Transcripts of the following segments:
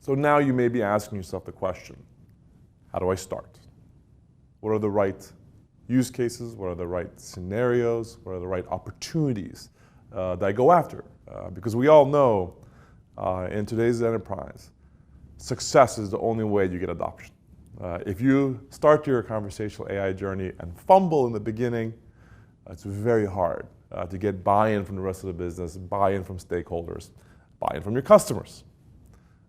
So now you may be asking yourself the question, how do I start? What are the right use cases? What are the right scenarios? What are the right opportunities that I go after? Because we all know in today's enterprise, success is the only way you get adoption. If you start your conversational AI journey and fumble in the beginning, it's very hard to get buy-in from the rest of the business, buy-in from stakeholders, buy-in from your customers.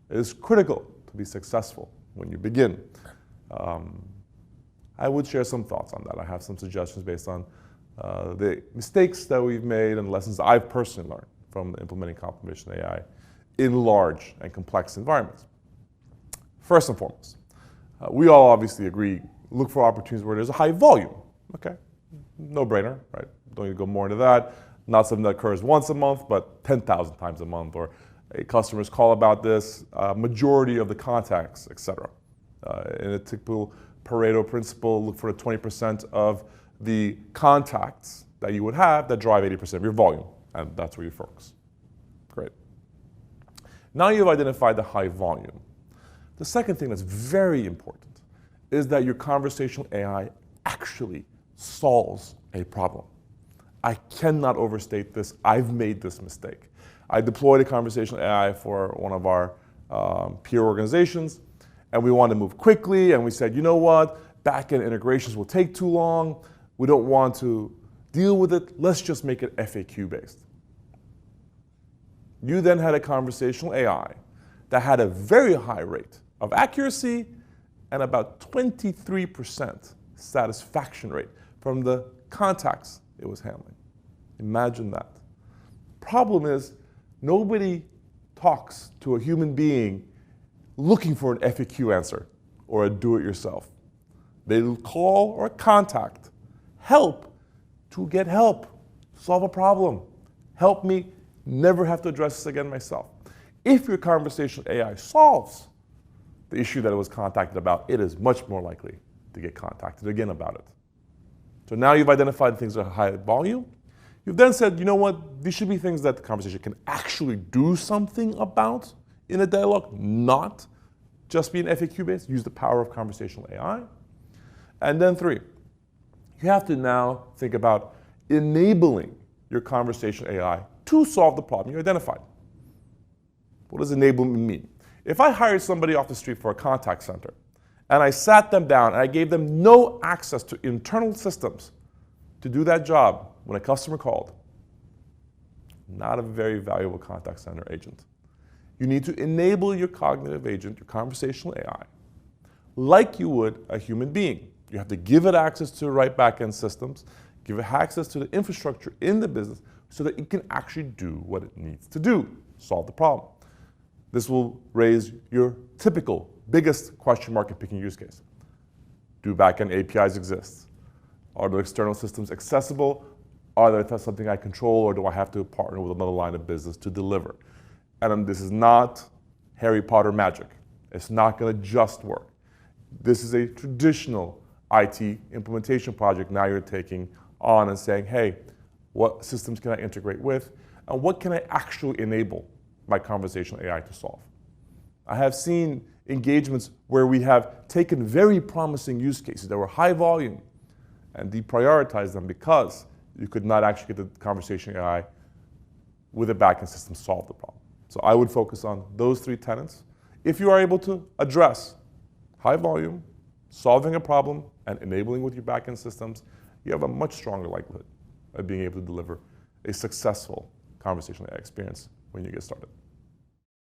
It is critical to be successful when you begin. I would share some thoughts on that. I have some suggestions based on the mistakes that we've made and lessons I've personally learned from implementing conversational AI in large and complex environments. First and foremost, we all obviously agree, look for opportunities where there's a high volume. Okay, no brainer, right? Don't need to go more into that. Not something that occurs once a month, but 10,000 times a month, or customers call about this, majority of the contacts, etc. In a typical Pareto principle, look for the 20% of the contacts that you would have that drive 80% of your volume, and that's where you focus. Great. Now you've identified the high volume. The second thing that's very important is that your conversational AI actually solves a problem. I cannot overstate this. I've made this mistake. I deployed a conversational AI for one of our peer organizations, and we wanted to move quickly, and we said, you know what, back-end integrations will take too long. We don't want to deal with it. Let's just make it FAQ-based. You then had a conversational AI that had a very high rate of accuracy and about 23% satisfaction rate from the contacts it was handling. Imagine that. Problem is, nobody talks to a human being looking for an FAQ answer or a do-it-yourself. They call or contact help to get help, solve a problem. Help me never have to address this again myself. If your conversational AI solves the issue that it was contacted about, it is much more likely to get contacted again about it. So now you've identified things that are high volume. You've then said, you know what, these should be things that the conversation can actually do something about in a dialogue, not just be an FAQ-based, use the power of conversational AI. And then 3, you have to now think about enabling your conversational AI to solve the problem you identified. What does enablement mean? If I hired somebody off the street for a contact center, and I sat them down and I gave them no access to internal systems to do that job when a customer called, not a very valuable contact center agent. You need to enable your cognitive agent, your conversational AI, like you would a human being. You have to give it access to the right back-end systems, give it access to the infrastructure in the business so that it can actually do what it needs to do, solve the problem. This will raise your typical biggest question mark in picking use case. Do back-end APIs exist? Are the external systems accessible? Are there something I control, or do I have to partner with another line of business to deliver? And this is not Harry Potter magic. It's not going to just work. This is a traditional IT implementation project now you're taking on and saying, hey, what systems can I integrate with? And what can I actually enable my conversational AI to solve? I have seen engagements where we have taken very promising use cases that were high volume and deprioritized them because you could not actually get the conversational AI with a backend system solve the problem. So I would focus on those 3 tenets. If you are able to address high volume, solving a problem, and enabling with your backend systems, you have a much stronger likelihood of being able to deliver a successful conversational AI experience when you get started.